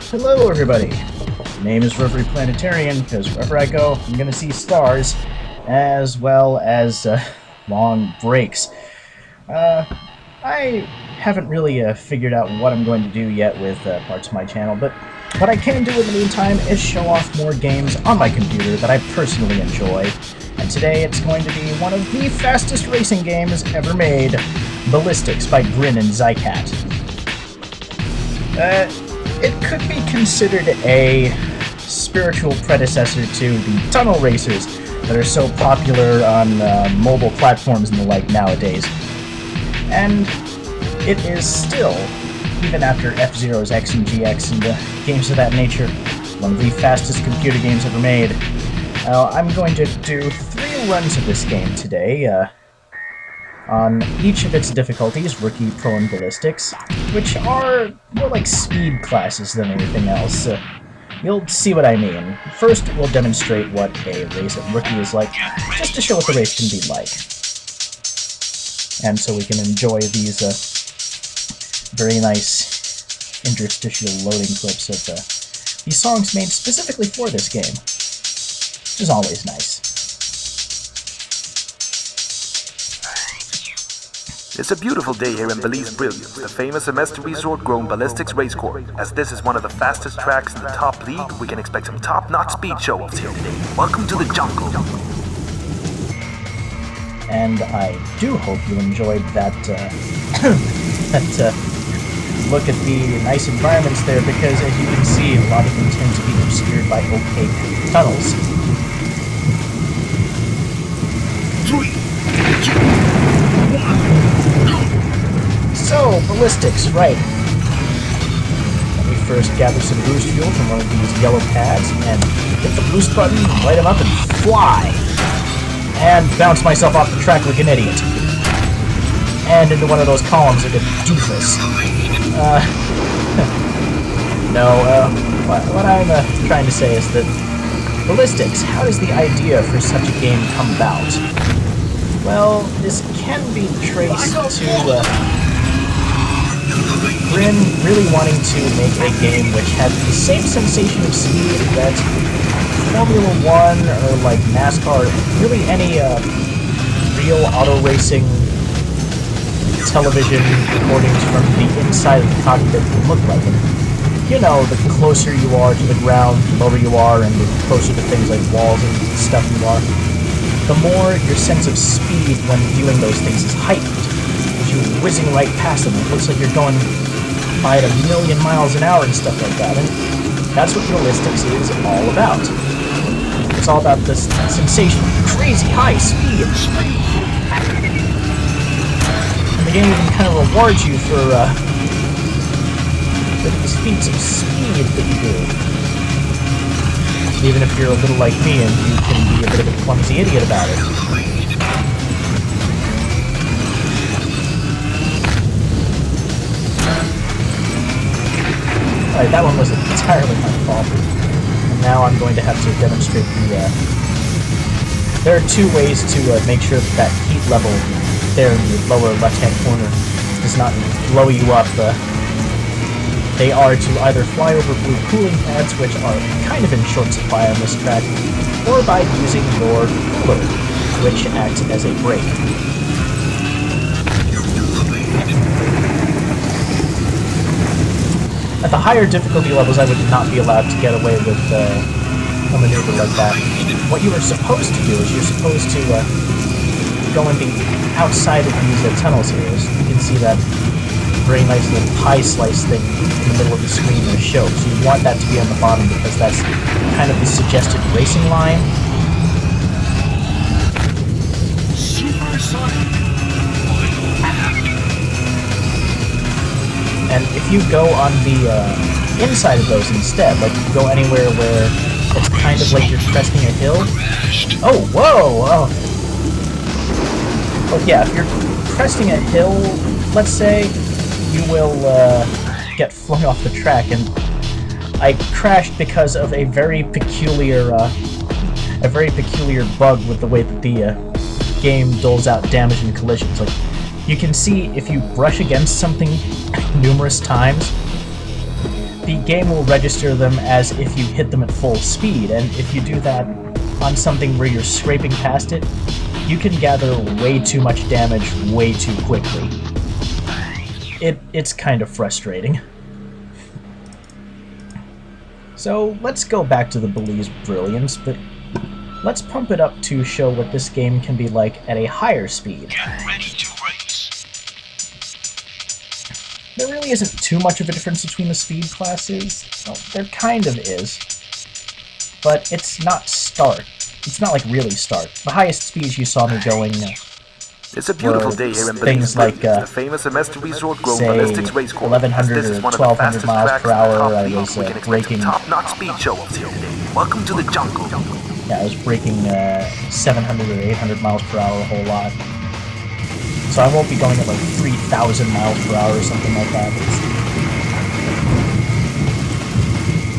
Hello, everybody. My name is Reverie Planetarian, because wherever I go, I'm going to see stars, as well as long breaks. I haven't really figured out what I'm going to do yet with parts of my channel, but what I can do in the meantime is show off more games on my computer that I personally enjoy. And today it's going to be one of the fastest racing games ever made, Ballistics by Grin and Zycat. It could be considered a spiritual predecessor to the tunnel racers that are so popular on mobile platforms and the like nowadays. And it is still, even after F-Zero's X and GX and games of that nature, one of the fastest computer games ever made. I'm going to do 3 runs of this game today, on each of its difficulties, Rookie, Pro, and Ballistics, which are more like speed classes than anything else. You'll see what I mean. First, we'll demonstrate what a race at Rookie is like, just to show what the race can be like. And so we can enjoy these very nice interstitial loading clips of these songs made specifically for this game, which is always nice. It's a beautiful day here in Belize Brilliant, the famous semester resort-grown Ballistics racecourse. As this is one of the fastest tracks in the top league, we can expect some top-notch speed show-offs here today. Welcome to the jungle. And I do hope you enjoyed that, look at the nice environments there, because as you can see, a lot of them tend to be obscured by opaque tunnels. 3, 2, 1. So, Ballistics, right. Let me first gather some boost fuel from one of these yellow pads, and hit the boost button, light them up, and fly! And bounce myself off the track like an idiot. And into one of those columns like a doofus. What I'm trying to say is that Ballistics, how does the idea for such a game come about? Well, this can be traced to Grin really wanting to make a game which had the same sensation of speed that Formula 1 or like NASCAR, really any real auto racing television recordings from the inside of the cockpit can look like. And, you know, the closer you are to the ground, the lower you are, and the closer to things like walls and stuff you are, the more your sense of speed when viewing those things is heightened. As you're whizzing right past them, it looks like you're going by at 1,000,000 miles an hour and stuff like that. And that's what Ballistics is all about. It's all about this sensation of crazy high speed. And the game even kind of rewards you for these feats of speed that you do. Even if you're a little like me and you can be a bit of a clumsy idiot about it. Alright, that one was entirely my fault. And now I'm going to have to demonstrate the, there are 2 ways to make sure that heat level there in the lower left-hand corner does not blow you up. They are to either fly over blue cooling pads, which are kind of in short supply on this track, or by using your cooler, which acts as a brake. At the higher difficulty levels, I would not be allowed to get away with a maneuver like that. What you are supposed to do is you're supposed to go in the outside of these tunnels here. As you can see that very nice little pie slice thing in the middle of the screen there shows. So you want that to be on the bottom because that's kind of the suggested racing line. And if you go on the inside of those instead, like you go anywhere where it's kind of like you're cresting a hill. Oh, whoa! Oh. But yeah, if you're cresting a hill, let's say, you will get flung off the track, and I crashed because of a very peculiar bug with the way that the game doles out damage and collisions. Like, you can see if you brush against something numerous times, the game will register them as if you hit them at full speed, and if you do that on something where you're scraping past it, you can gather way too much damage way too quickly. It's kind of frustrating. So let's go back to the Belize Brilliance, but let's pump it up to show what this game can be like at a higher speed. Get ready to race. There really isn't too much of a difference between the speed classes. Well, there kind of is. But it's not start. It's not like really start. The highest speeds you saw me going It's a beautiful day here in things Belize, like, the famous semester resort grown say, Ballistics race course. 1100 This is or one of the 1200 fastest miles tracks per in the hour. top I league. was We can expect breaking... some top-notch speed show-offs here today. Welcome to the jungle. Yeah, I was breaking 700 or 800 miles per hour a whole lot. So I won't be going at like 3,000 miles per hour or something like that.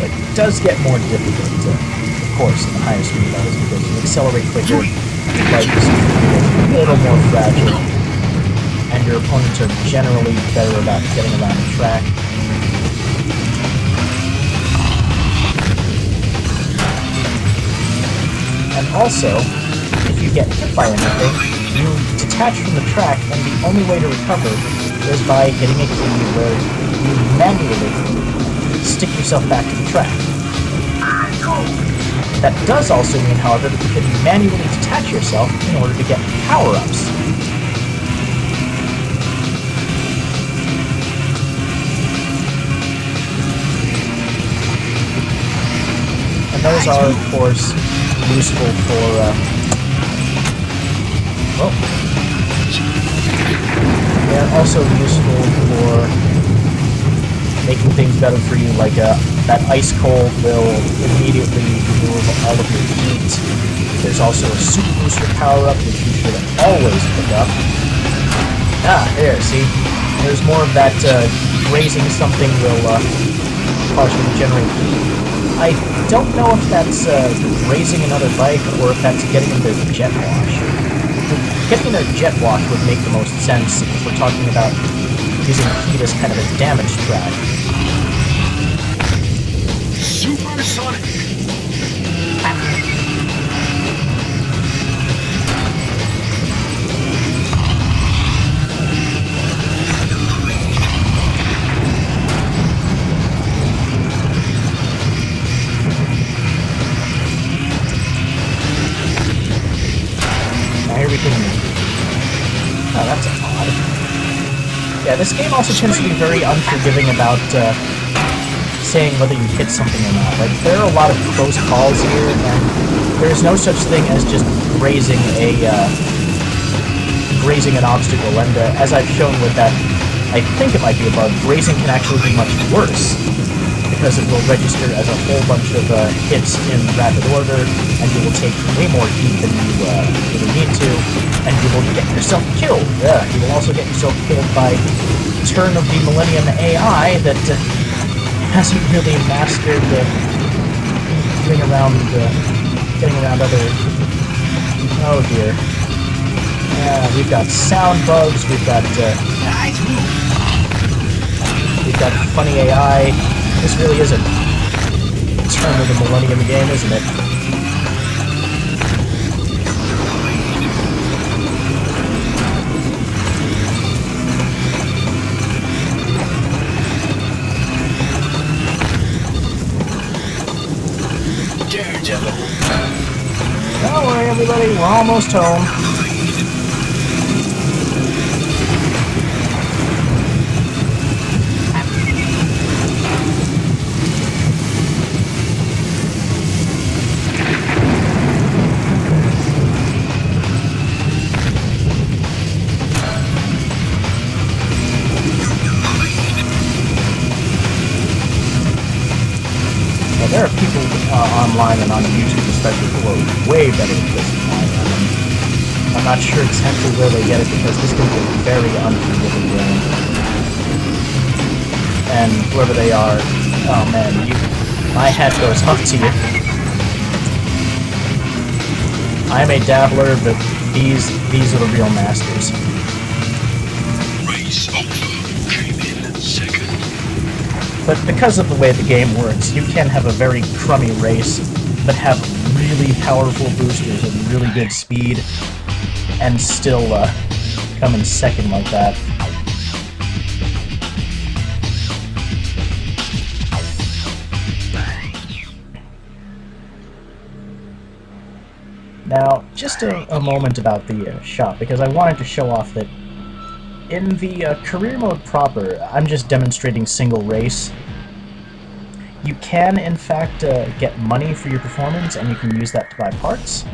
It does get more difficult, of course, in the higher speed levels, because you accelerate quicker, the bike is a little more fragile, and your opponents are generally better about getting around the track. And also, if you get hit by anything, you detach from the track, and the only way to recover is by hitting a key where you manually stick yourself back to the track. That does also mean, however, that you can manually detach yourself in order to get power-ups. And those are, of course, useful for, well, they're also useful for making things better for you, like that ice cold will immediately remove all of your heat. There's also a super booster power-up, which you should always pick up. Ah, there, see? There's more of that grazing something will cause you to generate heat. I don't know if that's grazing another bike or if that's getting into jet wash. Getting into jet wash would make the most sense if we're talking about using heat as kind of a damage track. Supersonic. Now here we can... Oh, that's odd. Yeah, this game also tends to be very unforgiving about saying whether you hit something or not. Like, there are a lot of close calls here, and there's no such thing as just grazing an obstacle. And as I've shown with that, I think it might be a bug, grazing can actually be much worse, because it will register as a whole bunch of hits in rapid order, and you will take way more heat than you really need to, and you will get yourself killed. You will also get yourself killed by Turn of the Millennium AI that hasn't really mastered getting around other... Oh dear. We've got sound bugs, we've got funny AI. This really is a Turn of the Millennium game, isn't it? Don't worry, everybody, we're almost home. Now, there are people online and on YouTube especially who are way better at this than I am. I'm not sure exactly where they get it, because this can be a very unforgiving game. And whoever they are, oh man, my hat goes off to you. I'm a dabbler, but these are the real masters. Race over. Came in second. But because of the way the game works, you can have a very crummy race, but have really powerful boosters and really good speed, and still come in second like that. Now, just a moment about the shop, because I wanted to show off that in the career mode proper, I'm just demonstrating single race. You can, in fact, get money for your performance, and you can use that to buy parts.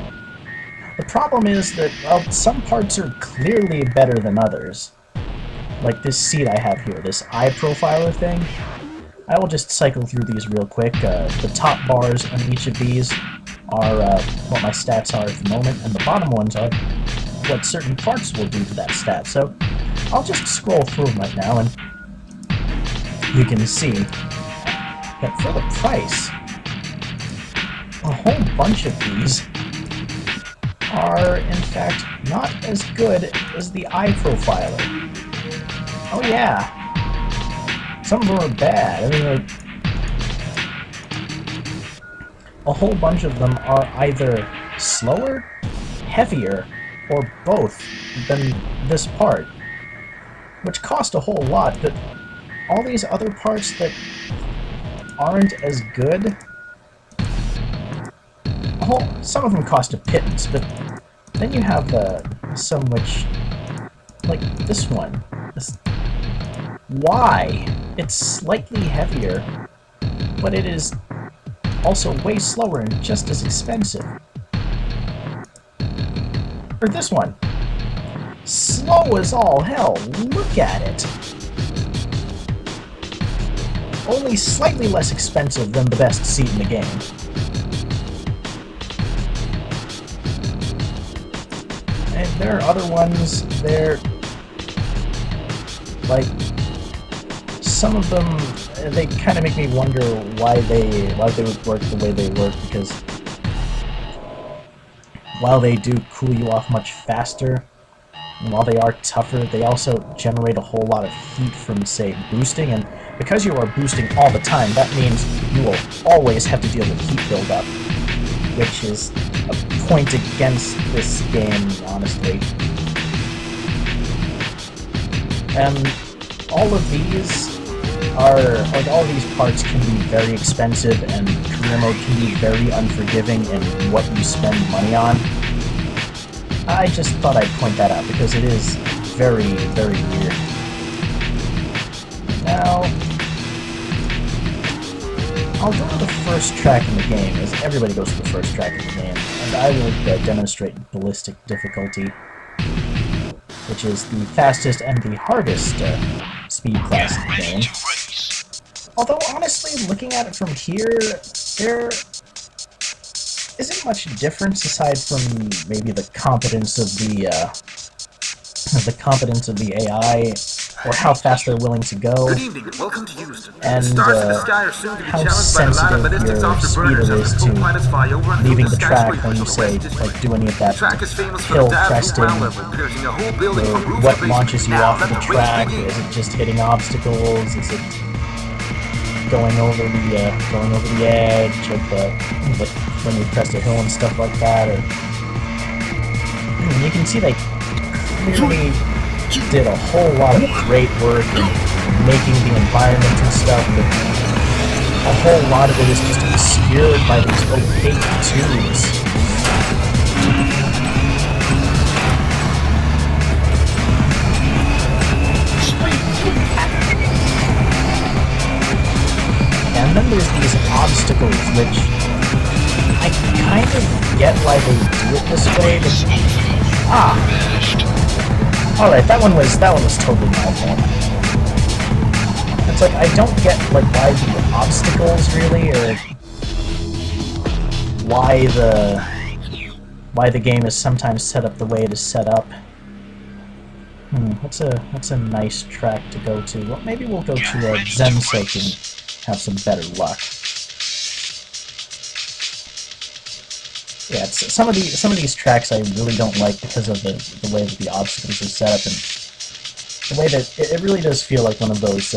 The problem is that, well, some parts are clearly better than others. Like this seat I have here, this eye profiler thing. I will just cycle through these real quick. The top bars on each of these are what my stats are at the moment, and the bottom ones are what certain parts will do to that stat. So I'll just scroll through them right now, and you can see that for the price, a whole bunch of these are, in fact, not as good as the eye profiler. Oh yeah, some of them are bad. I mean, like, a whole bunch of them are either slower, heavier, or both than this part, which cost a whole lot, but all these other parts that aren't as good, some of them cost a pittance, but then you have some which, like this one. Why? It's slightly heavier, but it is also way slower and just as expensive. Or this one. Slow as all hell. Look at it. Only slightly less expensive than the best seat in the game. And there are other ones. They're like, some of them, they kind of make me wonder why they would work the way they work, because while they do cool you off much faster, and while they are tougher, they also generate a whole lot of heat from, say, boosting, and because you are boosting all the time, that means you will always have to deal with heat buildup, which is a point against this game, honestly. And all of these all of these parts can be very expensive, and career mode can be very unforgiving in what you spend money on. I just thought I'd point that out, because it is very, very weird. Now, I'll go to the first track in the game, as everybody goes to the first track in the game, and I will demonstrate Ballistic difficulty, which is the fastest and the hardest speed class in the game. Although, honestly, looking at it from here, there isn't much difference aside from maybe the competence of the AI, or how fast they're willing to go, Good evening, and welcome to Houston. and the stars in the sky are soon to be how challenged by the line of sensitive ballistics your speed afterburners it as is the to co-pilots fly over and leaving through the track when skyscrapers you on the say, West District. like, do any of that The track is famous for hill the cresting, ground level, piercing a whole building from roof what to basement. launches you Now, off of let the race track. begin. Is it just hitting obstacles? Is it going over the edge of like when you crest a hill and stuff like that? Or you can see they clearly did a whole lot of great work in making the environment and stuff, but a whole lot of it is just obscured by these opaque tubes. And then there's these obstacles, which I kind of get why they do it this way, but alright, that one was totally my fault. It's like, I don't get, like, why the obstacles, really, or why the game is sometimes set up the way it is set up. What's a nice track to go to? Well, maybe we'll go to Zensoak and have some better luck. Yeah, some of these tracks I really don't like because of the way that the obstacles are set up, and the way that it really does feel like one of those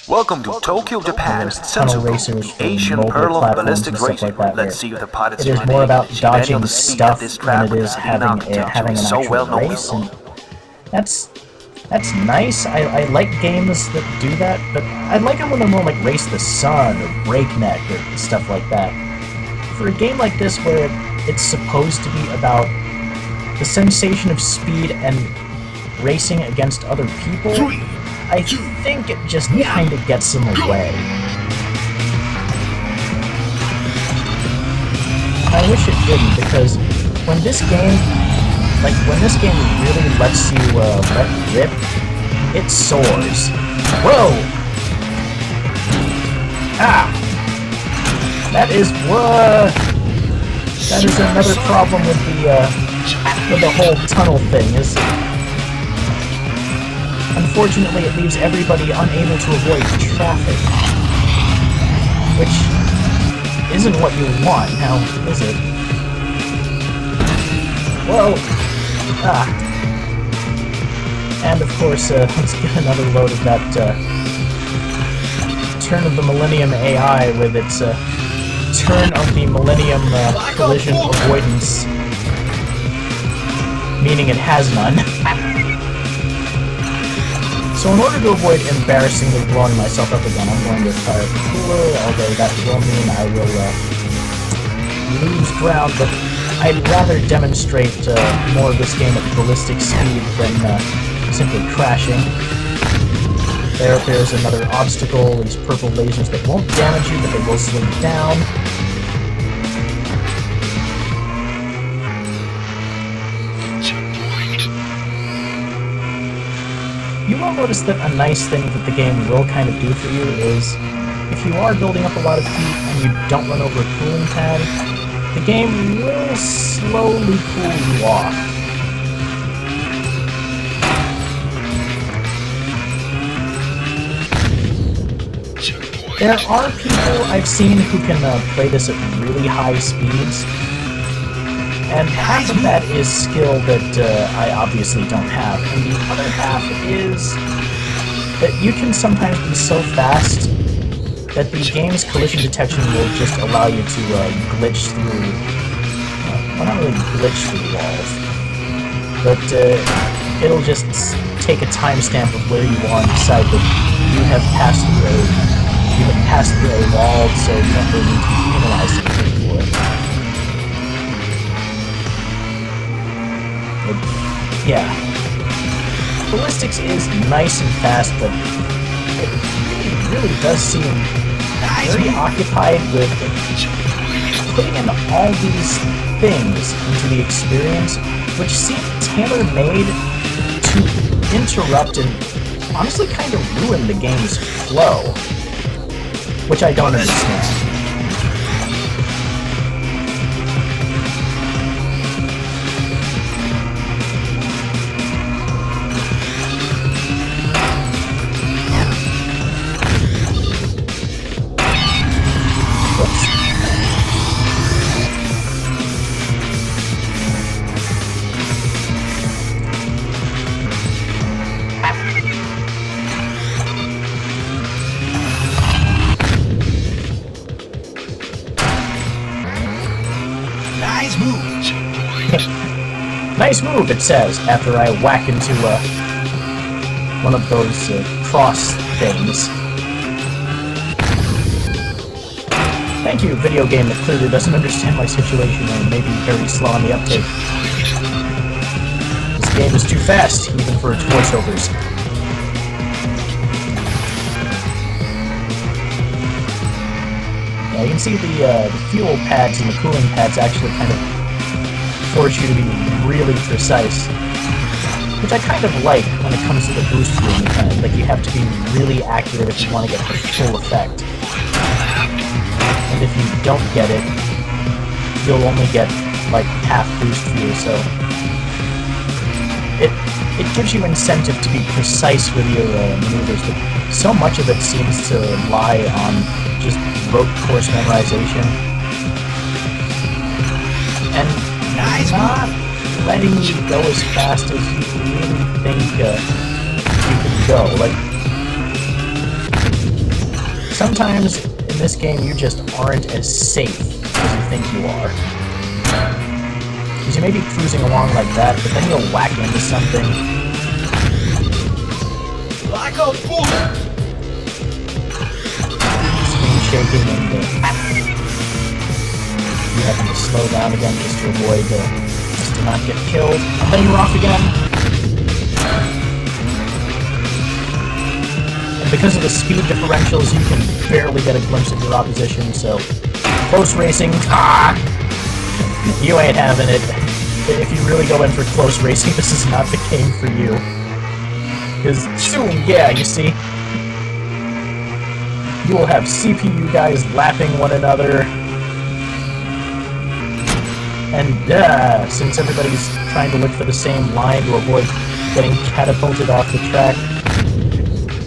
Welcome to Tokyo, Japan, there's tunnel Sensoku, racers for Asian mobile Pearl of platforms Ballistics and stuff Racing. like that. Let's see if the pilots It is more about dodging on the speed stuff of this than track it is with having architecture an is so actual well known. race, and that's nice. I like games that do that, but I like them when they're more like Race the Sun or Breakneck or stuff like that. For a game like this where it's supposed to be about the sensation of speed and racing against other people, I think it just kind of gets in the way. I wish it didn't, because when this game really lets you let rip, it soars. Whoa! Ah! That is another problem with the whole tunnel thing. Unfortunately, it leaves everybody unable to avoid traffic, which isn't what you want, now, is it? Whoa! Ah. And of course, let's get another load of that Turn of the Millennium AI with its Turn of the Millennium collision avoidance, meaning it has none. So in order to avoid embarrassingly blowing myself up again, I'm going to fire the cooler, although that will mean I will lose ground, but I'd rather demonstrate more of this game at ballistic speed than simply crashing. There's another obstacle, these purple lasers that won't damage you, but they will slow you down. You will notice that a nice thing that the game will kind of do for you is, if you are building up a lot of heat and you don't run over a cooling pad, the game will slowly cool you off. There are people I've seen who can play this at really high speeds, and half of that is skill that I obviously don't have, and the other half is that you can sometimes be so fast that the game's collision detection will just allow you to glitch through, well, not really glitch through walls, but it'll just take a timestamp of where you are and decide that you have passed through a wall, so you don't really need to be penalized anything for it. Yeah. Ballistics is nice and fast, but it really does seem very occupied with putting in all these things into the experience, which seem tailor-made to interrupt and honestly kind of ruin the game's flow, which I don't understand. Nice move, it says, after I whack into one of those cross things. Thank you, video game that clearly doesn't understand my situation and may be very slow on the uptake. This game is too fast, even for its voiceovers. Yeah, you can see the fuel pads and the cooling pads actually kind of force you to be really precise, which I kind of like when it comes to the boost fuel mechanic. Like, you have to be really accurate if you want to get the full effect. And if you don't get it, you'll only get like half boost fuel, so it gives you incentive to be precise with your maneuvers, but so much of it seems to lie on just rote course memorization and not letting you go as fast as you really think you can go. Like, sometimes in this game you just aren't as safe as you think you are. Because you may be cruising along like that, but then you'll whack into something. Like a bullet! Screen shaking and you having to slow down again just to avoid just to not get killed. And then you're off again. And because of the speed differentials, you can barely get a glimpse of your opposition, so close racing, you ain't having it. If you really go in for close racing, this is not the game for you. Because soon, yeah, you see, you will have CPU guys lapping one another. And since everybody's trying to look for the same line to avoid getting catapulted off the track,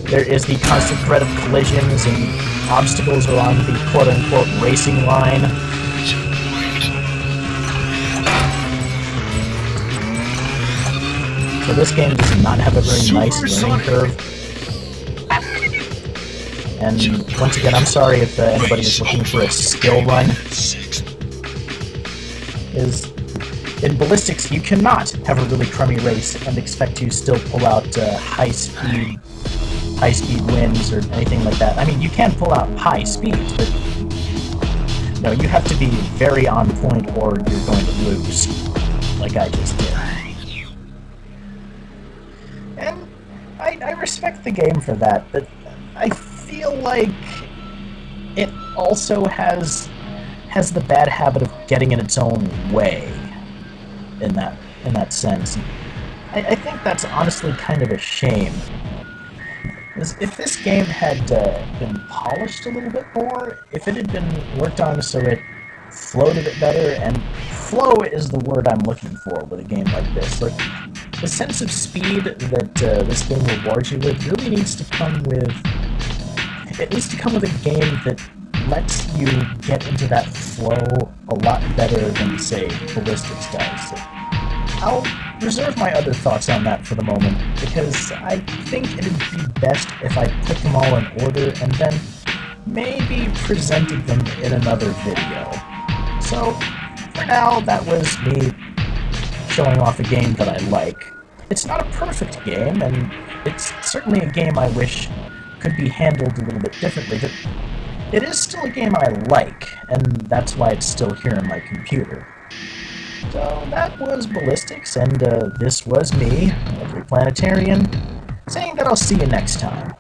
there is the constant threat of collisions and obstacles along the quote-unquote racing line. So this game does not have a very nice learning curve. And once again, I'm sorry if anybody is looking for a skill run. In Ballistics, you cannot have a really crummy race and expect to still pull out high-speed wins or anything like that. I mean, you can pull out high speeds, but no, you have to be very on point or you're going to lose, like I just did. And I respect the game for that, but I feel like it also has the bad habit of getting in its own way in that sense. I think that's honestly kind of a shame. If this game had been polished a little bit more, if it had been worked on so it flowed a bit better, and flow is the word I'm looking for with a game like this. Like, the sense of speed that this game rewards you with really needs to come with... It needs to come with a game that lets you get into that flow a lot better than, say, Ballistics does. I'll reserve my other thoughts on that for the moment, because I think it'd be best if I put them all in order and then maybe presented them in another video. So, for now, that was me showing off a game that I like. It's not a perfect game, and it's certainly a game I wish could be handled a little bit differently, but it is still a game I like, and that's why it's still here on my computer. So that was Ballistics, and this was me, Reverie Planetarian, saying that I'll see you next time.